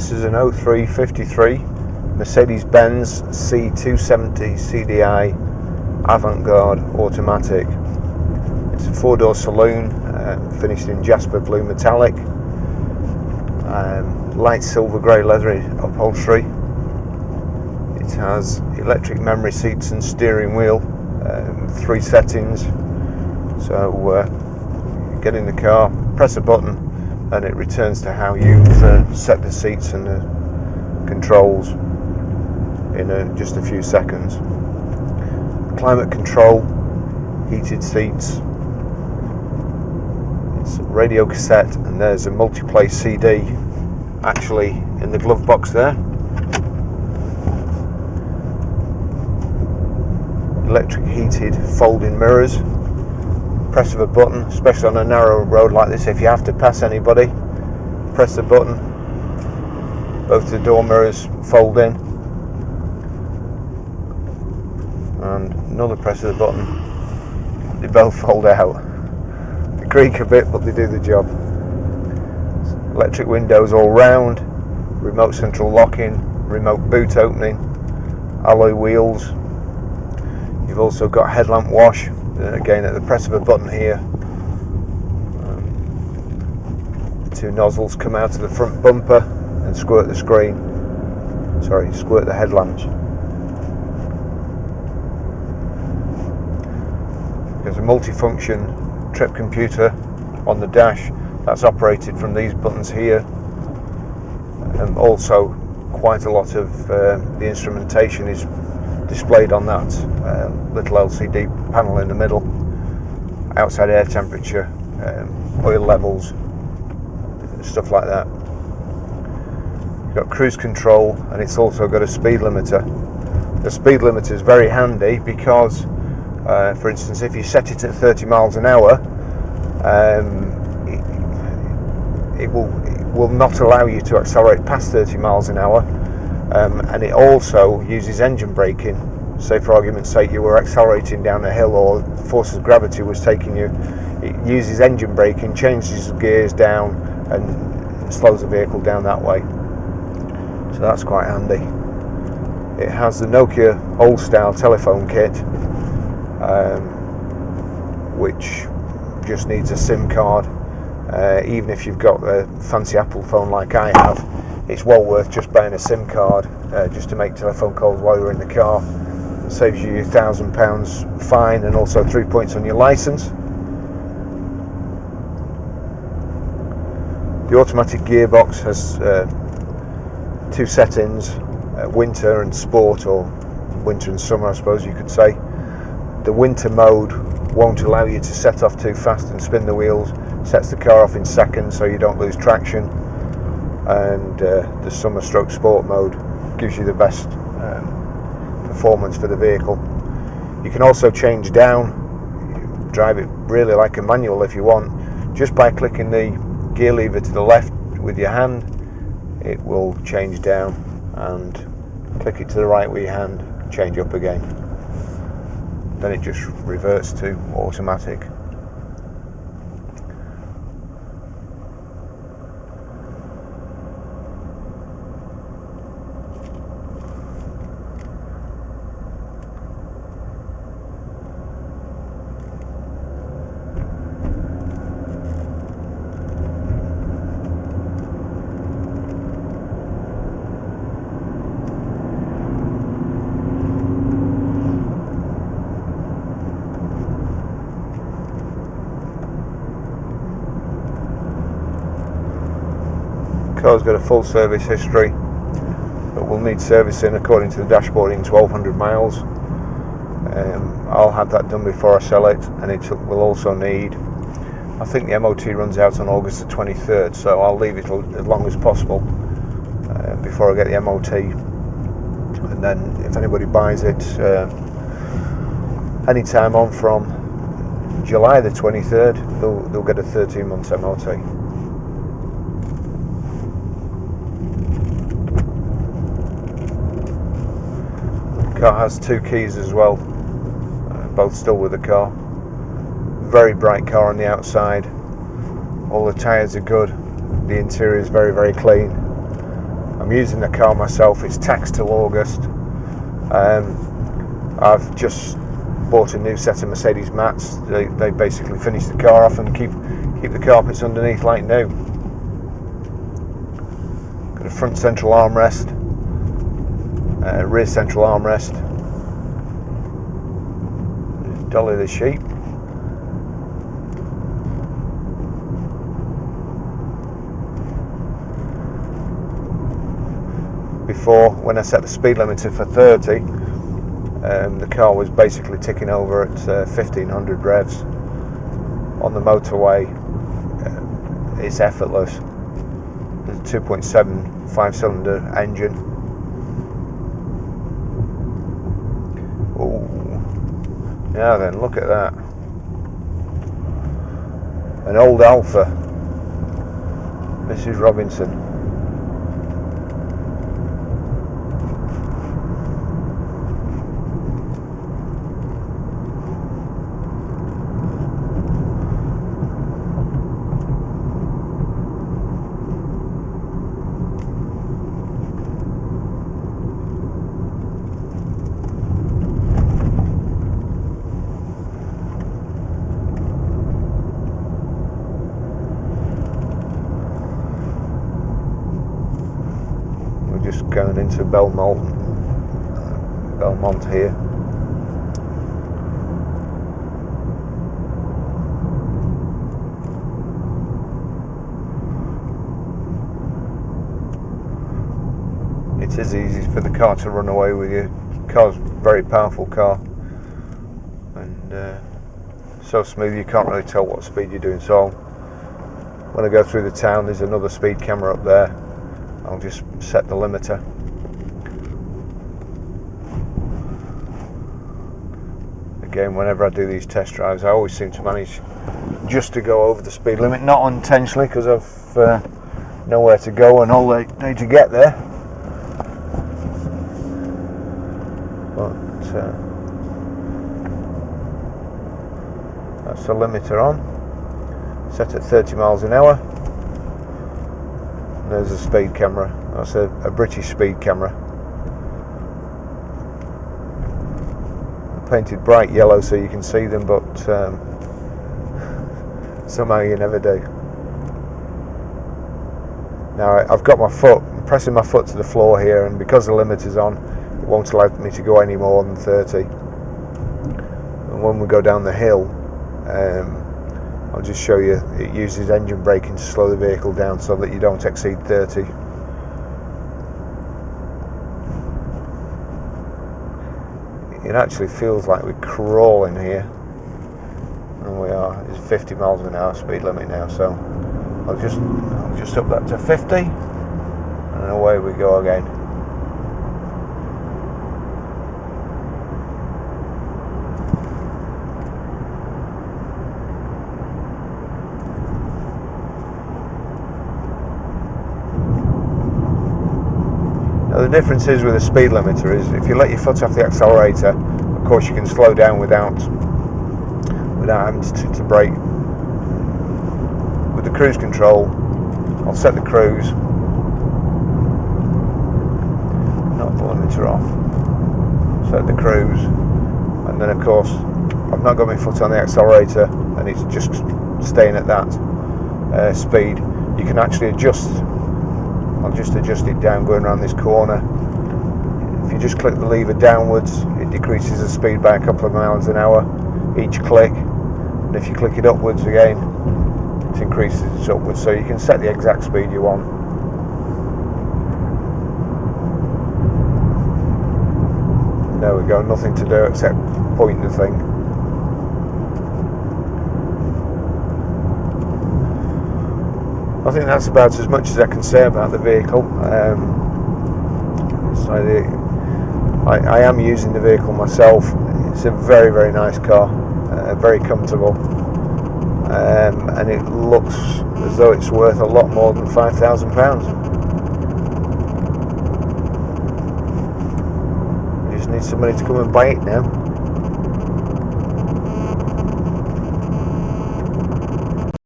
This is an 0353 Mercedes-Benz C270 CDI Avantgarde automatic. It's a 4-door saloon, finished in Jasper blue metallic, light silver grey leather upholstery. It has electric memory seats and steering wheel, 3 settings. So get in the car, press a button, and it returns to how you've set the seats and the controls in just a few seconds. Climate control, heated seats, it's a radio cassette, and there's a multiplay CD actually in the glove box there. Electric heated folding mirrors. Press of a button, especially on a narrow road like this, if you have to pass anybody, press the button, both the door mirrors fold in, and another press of the button, they both fold out. They creak a bit, but they do the job. Electric windows all round, remote central locking, remote boot opening, alloy wheels. You've also got headlamp wash. Again, at the press of a button here, the 2 nozzles come out of the front bumper and squirt the screen. Squirt the headlamps. There's a multifunction trip computer on the dash that's operated from these buttons here, and also quite a lot of the instrumentation is displayed on that little LCD panel in the middle. Outside air temperature, oil levels, stuff like that. You've got cruise control, and it's also got a speed limiter. The speed limiter is very handy because, for instance, if you set it at 30 miles an hour, it will not allow you to accelerate past 30 miles an hour. And it also uses engine braking. Say, for argument's sake, you were accelerating down a hill, or the force of gravity was taking you, it uses engine braking, changes the gears down, and slows the vehicle down that way. So that's quite handy. It has the Nokia old style telephone kit, which just needs a SIM card. Even if you've got a fancy Apple phone like I have, it's well worth just buying a SIM card just to make telephone calls while you're in the car. It saves you £1,000 fine and also 3 points on your licence. The automatic gearbox has 2 settings, winter and sport, or winter and summer I suppose you could say. The winter mode won't allow you to set off too fast and spin the wheels, sets the car off in seconds so you don't lose traction. And the summer stroke sport mode gives you the best performance for the vehicle. You can also change down, drive it really like a manual if you want, just by clicking the gear lever to the left with your hand. It will change down, and click it to the right with your hand, change up again. Then it just reverts to automatic. Car's got a full service history, but will need servicing according to the dashboard in 1200 miles. I'll have that done before I sell it, and it will also need, I think the MOT runs out on August the 23rd, so I'll leave it as long as possible before I get the MOT, and then if anybody buys it any time on from July the 23rd, they'll get a 13-month MOT. Car has 2 keys as well, both still with the car. Very bright car on the outside. All the tyres are good. The interior is very, very clean. I'm using the car myself. It's taxed till August. I've just bought a new set of Mercedes mats. They basically finish the car off and keep the carpets underneath like new. Got a front central armrest, rear central armrest. Dolly the sheep. Before, when I set the speed limiter for 30, the car was basically ticking over at 1500 revs. On the motorway, it's effortless. There's a 2.7 5-cylinder engine. Ooh. Now then, look at that. An old Alfa, Mrs. Robinson. Just going into Belmont here. It is easy for the car to run away with you. The car's a very powerful car, and so smooth you can't really tell what speed you're doing. So when I go through the town, there's another speed camera up there. I'll just set the limiter. Again, whenever I do these test drives, I always seem to manage just to go over the speed limit, not intentionally, because I've nowhere to go and all I need to get there. But that's the limiter on, set at 30 miles an hour. There's a speed camera. That's a British speed camera. Painted bright yellow so you can see them, but somehow you never do. Now I've got my foot, I'm pressing my foot to the floor here, and because the limiter's on, it won't allow me to go any more than 30. And when we go down the hill, I'll just show you, it uses engine braking to slow the vehicle down so that you don't exceed 30. It actually feels like we're crawling here, and we are. It's 50 miles an hour speed limit now, so I'll just up that to 50, and away we go again. Now the difference is with a speed limiter is if you let your foot off the accelerator, of course you can slow down without having to brake. With the cruise control, I'll set the cruise, knock the limiter off, set the cruise, and then of course I've not got my foot on the accelerator and it's just staying at that speed. You can actually adjust. I'll just adjust it down going around this corner. If you just click the lever downwards, it decreases the speed by a couple of miles an hour each click, and if you click it upwards again, it increases it upwards, so you can set the exact speed you want. There we go, nothing to do except point the thing. I think that's about as much as I can say about the vehicle. I am using the vehicle myself. It's a very, very nice car, very comfortable, and it looks as though it's worth a lot more than £5,000. You just need somebody to come and buy it now.